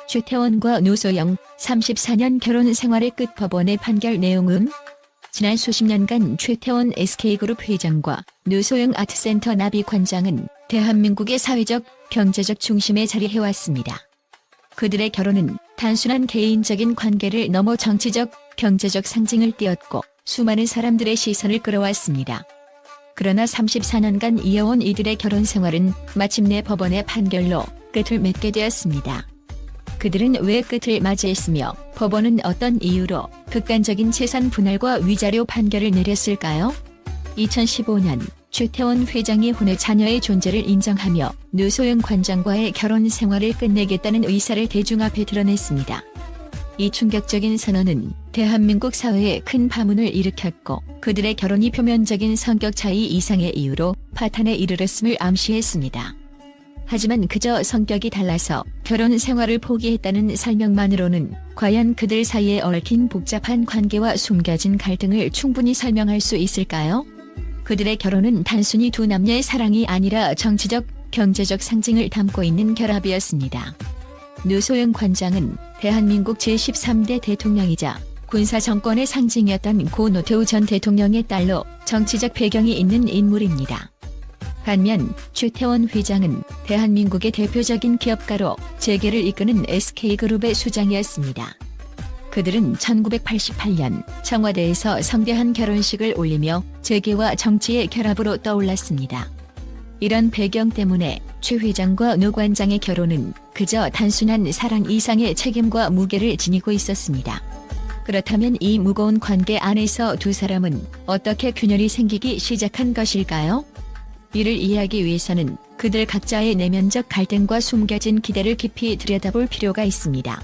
최태원과 노소영 34년 결혼 생활의 끝 법원의 판결 내용은 지난 수십 년간 최태원 SK그룹 회장과 노소영 아트센터 나비관장은 대한민국의 사회적, 경제적 중심에 자리해왔습니다. 그들의 결혼은 단순한 개인적인 관계를 넘어 정치적, 경제적 상징을 띄었고 수많은 사람들의 시선을 끌어왔습니다. 그러나 34년간 이어온 이들의 결혼 생활은 마침내 법원의 판결로 끝을 맺게 되었습니다. 그들은 왜 끝을 맞이했으며 법원은 어떤 이유로 극단적인 재산 분할과 위자료 판결을 내렸을까요? 2015년 최태원 회장이 혼외 자녀의 존재를 인정하며 노소영 관장과의 결혼 생활을 끝내겠다는 의사를 대중 앞에 드러냈습니다. 이 충격적인 선언은 대한민국 사회에 큰 파문을 일으켰고 그들의 결혼이 표면적인 성격 차이 이상의 이유로 파탄에 이르렀음을 암시했습니다. 하지만 그저 성격이 달라서 결혼 생활을 포기했다는 설명만으로는 과연 그들 사이에 얽힌 복잡한 관계와 숨겨진 갈등을 충분히 설명할 수 있을까요? 그들의 결혼은 단순히 두 남녀의 사랑이 아니라 정치적, 경제적 상징을 담고 있는 결합이었습니다. 노소영 관장은 대한민국 제13대 대통령이자 군사정권의 상징이었던 고 노태우 전 대통령의 딸로 정치적 배경이 있는 인물입니다. 반면 최태원 회장은 대한민국의 대표적인 기업가로 재계를 이끄는 SK그룹의 수장이었습니다. 그들은 1988년 청와대에서 성대한 결혼식을 올리며 재계와 정치의 결합으로 떠올랐습니다. 이런 배경 때문에 최 회장과 노 관장의 결혼은 그저 단순한 사랑 이상의 책임과 무게를 지니고 있었습니다. 그렇다면 이 무거운 관계 안에서 두 사람은 어떻게 균열이 생기기 시작한 것일까요? 이를 이해하기 위해서는 그들 각자의 내면적 갈등과 숨겨진 기대를 깊이 들여다볼 필요가 있습니다.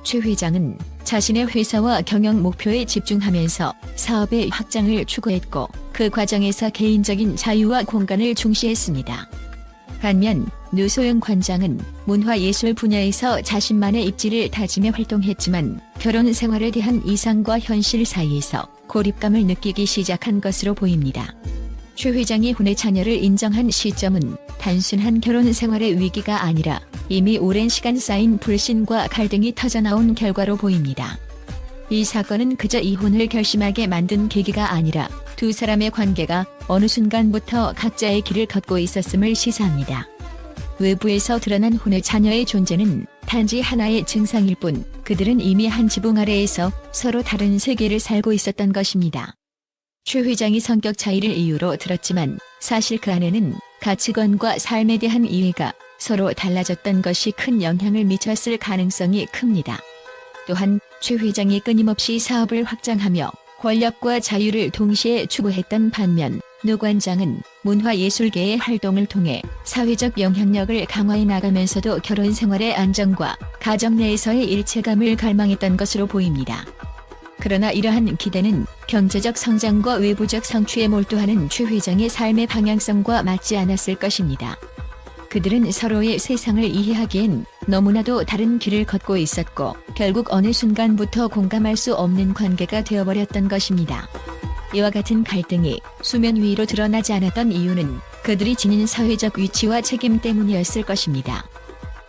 최 회장은 자신의 회사와 경영 목표에 집중하면서 사업의 확장을 추구했고 그 과정에서 개인적인 자유와 공간을 중시했습니다. 반면 노소영 관장은 문화예술 분야에서 자신만의 입지를 다지며 활동했지만 결혼 생활에 대한 이상과 현실 사이에서 고립감을 느끼기 시작한 것으로 보입니다. 최 회장이 혼외 자녀를 인정한 시점은 단순한 결혼 생활의 위기가 아니라 이미 오랜 시간 쌓인 불신과 갈등이 터져나온 결과로 보입니다. 이 사건은 그저 이혼을 결심하게 만든 계기가 아니라 두 사람의 관계가 어느 순간부터 각자의 길을 걷고 있었음을 시사합니다. 외부에서 드러난 혼외 자녀의 존재는 단지 하나의 증상일 뿐 그들은 이미 한 지붕 아래에서 서로 다른 세계를 살고 있었던 것입니다. 최 회장이 성격 차이를 이유로 들었지만 사실 그 안에는 가치관과 삶에 대한 이해가 서로 달라졌던 것이 큰 영향을 미쳤을 가능성이 큽니다. 또한 최 회장이 끊임없이 사업을 확장하며 권력과 자유를 동시에 추구했던 반면 노 관장은 문화예술계의 활동을 통해 사회적 영향력을 강화해 나가면서도 결혼 생활의 안정과 가정 내에서의 일체감을 갈망했던 것으로 보입니다. 그러나 이러한 기대는 경제적 성장과 외부적 성취에 몰두하는 최 회장의 삶의 방향성과 맞지 않았을 것입니다. 그들은 서로의 세상을 이해하기엔 너무나도 다른 길을 걷고 있었고 결국 어느 순간부터 공감할 수 없는 관계가 되어버렸던 것입니다. 이와 같은 갈등이 수면 위로 드러나지 않았던 이유는 그들이 지닌 사회적 위치와 책임 때문이었을 것입니다.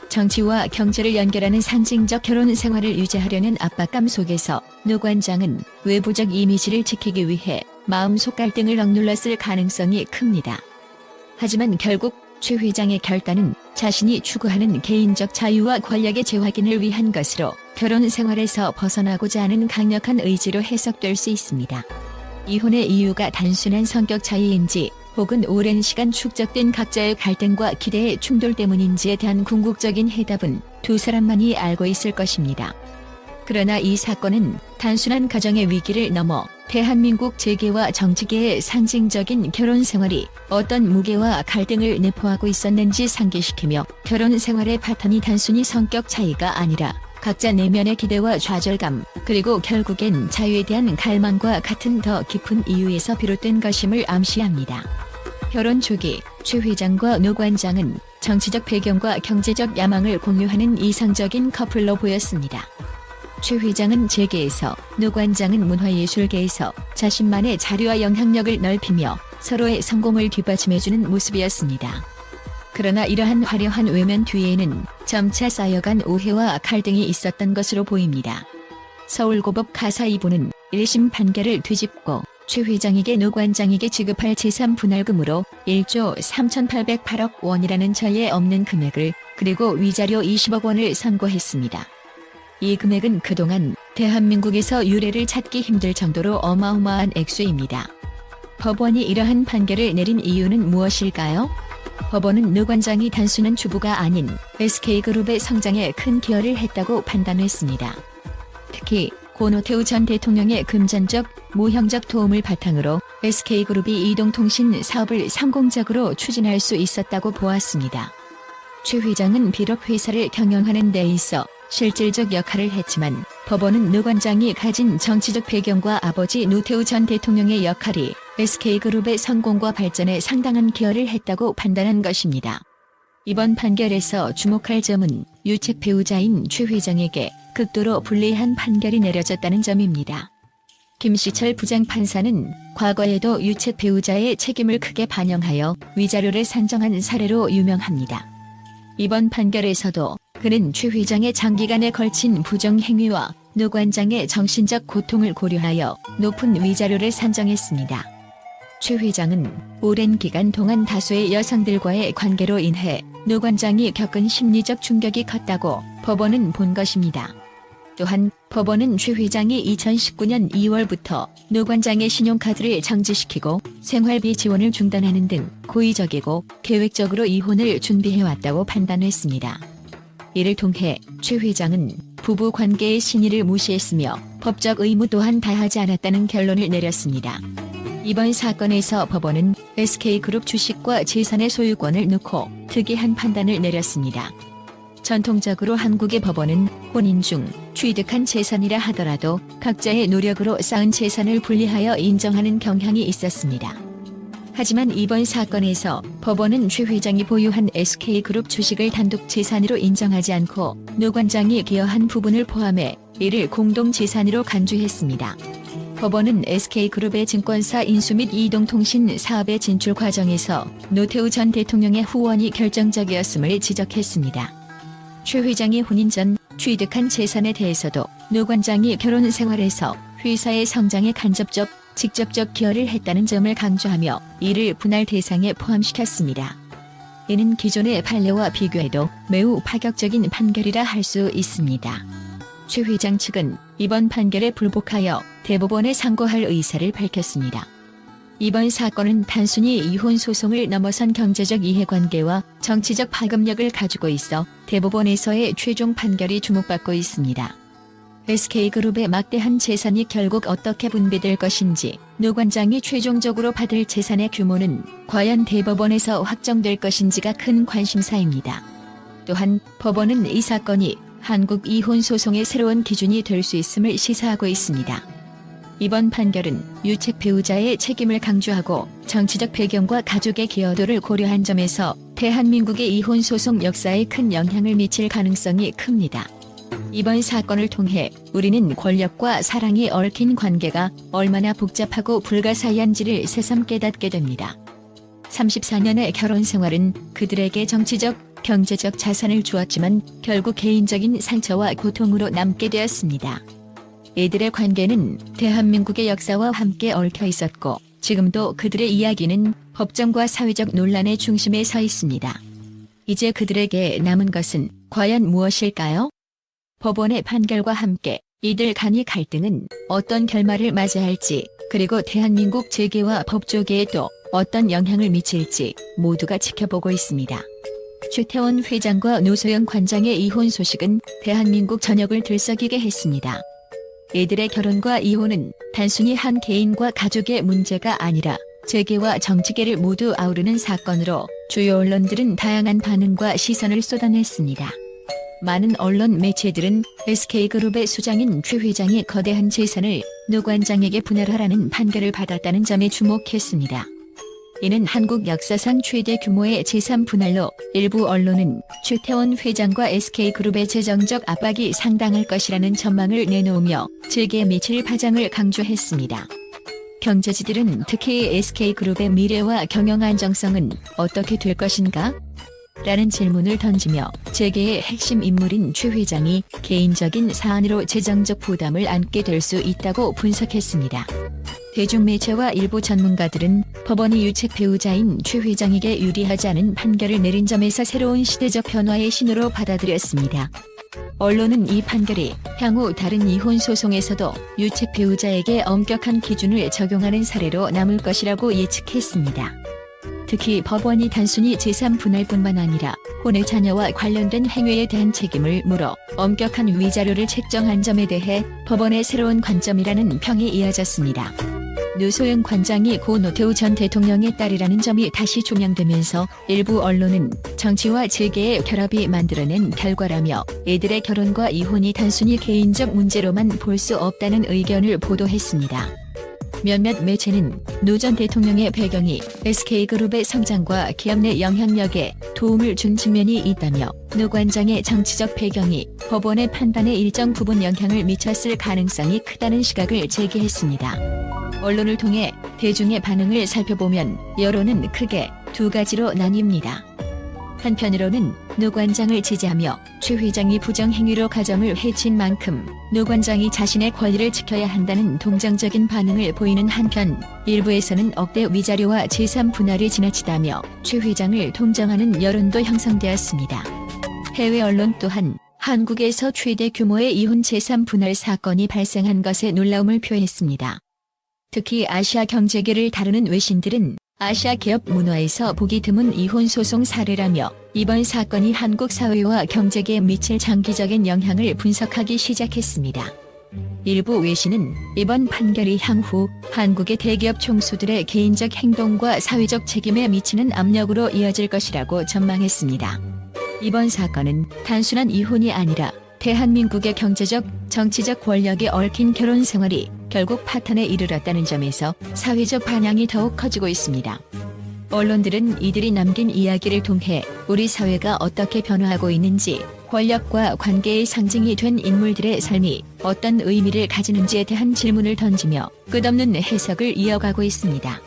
정치와 경제를 연결하는 상징적 결혼 생활을 유지하려는 압박감 속에서 노 관장은 외부적 이미지를 지키기 위해 마음속 갈등을 억눌렀을 가능성이 큽니다. 하지만 결국 최 회장의 결단은 자신이 추구하는 개인적 자유와 권력의 재확인을 위한 것으로 결혼 생활에서 벗어나고자 하는 강력한 의지로 해석될 수 있습니다. 이혼의 이유가 단순한 성격 차이인지 혹은 오랜 시간 축적된 각자의 갈등과 기대의 충돌 때문인지에 대한 궁극적인 해답은 두 사람만이 알고 있을 것입니다. 그러나 이 사건은 단순한 가정의 위기를 넘어 대한민국 재계와 정치계의 상징적인 결혼 생활이 어떤 무게와 갈등을 내포하고 있었는지 상기시키며 결혼 생활의 파탄이 단순히 성격 차이가 아니라 각자 내면의 기대와 좌절감, 그리고 결국엔 자유에 대한 갈망과 같은 더 깊은 이유에서 비롯된 것임을 암시합니다. 결혼 초기 최 회장과 노 관장은 정치적 배경과 경제적 야망을 공유하는 이상적인 커플로 보였습니다. 최 회장은 재계에서, 노 관장은 문화예술계에서 자신만의 자리와 영향력을 넓히며 서로의 성공을 뒷받침해주는 모습이었습니다. 그러나 이러한 화려한 외면 뒤에는 점차 쌓여간 오해와 갈등이 있었던 것으로 보입니다. 서울고법 가사 2부는 1심 판결을 뒤집고 최 회장에게 노 관장에게 지급할 재산 분할금으로 1조 3,808억 원이라는 전례 없는 금액을 그리고 위자료 20억 원을 선고했습니다. 이 금액은 그동안 대한민국에서 유례를 찾기 힘들 정도로 어마어마한 액수입니다. 법원이 이러한 판결을 내린 이유는 무엇일까요? 법원은 노 관장이 단순한 주부가 아닌 SK그룹의 성장에 큰 기여를 했다고 판단했습니다. 특히 고 노태우 전 대통령의 금전적, 모형적 도움을 바탕으로 SK그룹이 이동통신 사업을 성공적으로 추진할 수 있었다고 보았습니다. 최 회장은 비록 회사를 경영하는 데 있어 실질적 역할을 했지만 법원은 노 관장이 가진 정치적 배경과 아버지 노태우 전 대통령의 역할이 SK그룹의 성공과 발전에 상당한 기여를 했다고 판단한 것입니다. 이번 판결에서 주목할 점은 유책 배우자인 최 회장에게 극도로 불리한 판결이 내려졌다는 점입니다. 김시철 부장판사는 과거에도 유책 배우자의 책임을 크게 반영하여 위자료를 산정한 사례로 유명합니다. 이번 판결에서도 그는 최 회장의 장기간에 걸친 부정행위와 노 관장의 정신적 고통을 고려하여 높은 위자료를 산정했습니다. 최 회장은 오랜 기간 동안 다수의 여성들과의 관계로 인해 노 관장이 겪은 심리적 충격이 컸다고 법원은 본 것입니다. 또한 법원은 최 회장이 2019년 2월부터 노 관장의 신용카드를 정지시키고 생활비 지원을 중단하는 등 고의적이고 계획적으로 이혼을 준비해왔다고 판단했습니다. 이를 통해 최 회장은 부부 관계의 신의를 무시했으며 법적 의무 또한 다하지 않았다는 결론을 내렸습니다. 이번 사건에서 법원은 SK그룹 주식과 재산의 소유권을 놓고 특이한 판단을 내렸습니다. 전통적으로 한국의 법원은 혼인 중 취득한 재산이라 하더라도 각자의 노력으로 쌓은 재산을 분리하여 인정하는 경향이 있었습니다. 하지만 이번 사건에서 법원은 최 회장이 보유한 SK그룹 주식을 단독 재산으로 인정하지 않고 노 관장이 기여한 부분을 포함해 이를 공동 재산으로 간주했습니다. 법원은 SK그룹의 증권사 인수 및 이동통신 사업의 진출 과정에서 노태우 전 대통령의 후원이 결정적이었음을 지적했습니다. 최 회장이 혼인 전 취득한 재산에 대해서도 노 관장이 결혼 생활에서 회사의 성장에 간접적, 직접적 기여를 했다는 점을 강조하며 이를 분할 대상에 포함시켰습니다. 이는 기존의 판례와 비교해도 매우 파격적인 판결이라 할 수 있습니다. 최 회장 측은 이번 판결에 불복하여 대법원에 상고할 의사를 밝혔습니다. 이번 사건은 단순히 이혼 소송을 넘어선 경제적 이해관계와 정치적 파급력을 가지고 있어 대법원에서의 최종 판결이 주목받고 있습니다. SK그룹의 막대한 재산이 결국 어떻게 분배될 것인지, 노 관장이 최종적으로 받을 재산의 규모는 과연 대법원에서 확정될 것인지가 큰 관심사입니다. 또한 법원은 이 사건이 한국 이혼 소송의 새로운 기준이 될 수 있음을 시사하고 있습니다. 이번 판결은 유책 배우자의 책임을 강조하고 정치적 배경과 가족의 기여도를 고려한 점에서 대한민국의 이혼 소송 역사에 큰 영향을 미칠 가능성이 큽니다. 이번 사건을 통해 우리는 권력과 사랑이 얽힌 관계가 얼마나 복잡하고 불가사의한지를 새삼 깨닫게 됩니다. 34년의 결혼 생활은 그들에게 정치적, 경제적 자산을 주었지만 결국 개인적인 상처와 고통으로 남게 되었습니다. 이들의 관계는 대한민국의 역사와 함께 얽혀 있었고 지금도 그들의 이야기는 법정과 사회적 논란의 중심에 서 있습니다. 이제 그들에게 남은 것은 과연 무엇일까요? 법원의 판결과 함께 이들 간의 갈등은 어떤 결말을 맞이할지, 그리고 대한민국 재계와 법조계에 또 어떤 영향을 미칠지 모두가 지켜보고 있습니다. 최태원 회장과 노소영 관장의 이혼 소식은 대한민국 전역을 들썩이게 했습니다. 이들의 결혼과 이혼은 단순히 한 개인과 가족의 문제가 아니라 재계와 정치계를 모두 아우르는 사건으로 주요 언론들은 다양한 반응과 시선을 쏟아냈습니다. 많은 언론 매체들은 SK그룹의 수장인 최 회장이 거대한 재산을 노 관장에게 분할하라는 판결을 받았다는 점에 주목했습니다. 이는 한국 역사상 최대 규모의 재산 분할로 일부 언론은 최태원 회장과 SK그룹의 재정적 압박이 상당할 것이라는 전망을 내놓으며 재계에 미칠 파장을 강조했습니다. 경제지들은 특히 SK그룹의 미래와 경영 안정성은 어떻게 될 것인가? 라는 질문을 던지며 재계의 핵심 인물인 최 회장이 개인적인 사안으로 재정적 부담을 안게 될 수 있다고 분석했습니다. 대중매체와 일부 전문가들은 법원이 유책 배우자인 최 회장에게 유리하지 않은 판결을 내린 점에서 새로운 시대적 변화의 신호로 받아들였습니다. 언론은 이 판결이 향후 다른 이혼 소송에서도 유책 배우자에게 엄격한 기준을 적용하는 사례로 남을 것이라고 예측했습니다. 특히 법원이 단순히 재산 분할뿐만 아니라 혼외 자녀와 관련된 행위에 대한 책임을 물어 엄격한 위자료를 책정한 점에 대해 법원의 새로운 관점이라는 평이 이어졌습니다. 노소영 관장이 고 노태우 전 대통령의 딸이라는 점이 다시 조명되면서 일부 언론은 정치와 재계의 결합이 만들어낸 결과라며 이들의 결혼과 이혼이 단순히 개인적 문제로만 볼 수 없다는 의견을 보도했습니다. 몇몇 매체는 노 전 대통령의 배경이 SK그룹의 성장과 기업 내 영향력에 도움을 준 측면이 있다며 노 관장의 정치적 배경이 법원의 판단에 일정 부분 영향을 미쳤을 가능성이 크다는 시각을 제기했습니다. 언론을 통해 대중의 반응을 살펴보면 여론은 크게 두 가지로 나뉩니다. 한편으로는 노 관장을 지지하며 최 회장이 부정행위로 가정을 해친 만큼 노 관장이 자신의 권리를 지켜야 한다는 동정적인 반응을 보이는 한편 일부에서는 억대 위자료와 재산 분할이 지나치다며 최 회장을 동정하는 여론도 형성되었습니다. 해외 언론 또한 한국에서 최대 규모의 이혼 재산 분할 사건이 발생한 것에 놀라움을 표했습니다. 특히 아시아 경제계를 다루는 외신들은 아시아 기업 문화에서 보기 드문 이혼 소송 사례라며 이번 사건이 한국 사회와 경제계에 미칠 장기적인 영향을 분석하기 시작했습니다. 일부 외신은 이번 판결이 향후 한국의 대기업 총수들의 개인적 행동과 사회적 책임에 미치는 압력으로 이어질 것이라고 전망했습니다. 이번 사건은 단순한 이혼이 아니라 대한민국의 경제적, 정치적 권력에 얽힌 결혼 생활이 결국 파탄에 이르렀다는 점에서 사회적 반향이 더욱 커지고 있습니다. 언론들은 이들이 남긴 이야기를 통해 우리 사회가 어떻게 변화하고 있는지, 권력과 관계의 상징이 된 인물들의 삶이 어떤 의미를 가지는지에 대한 질문을 던지며 끝없는 해석을 이어가고 있습니다.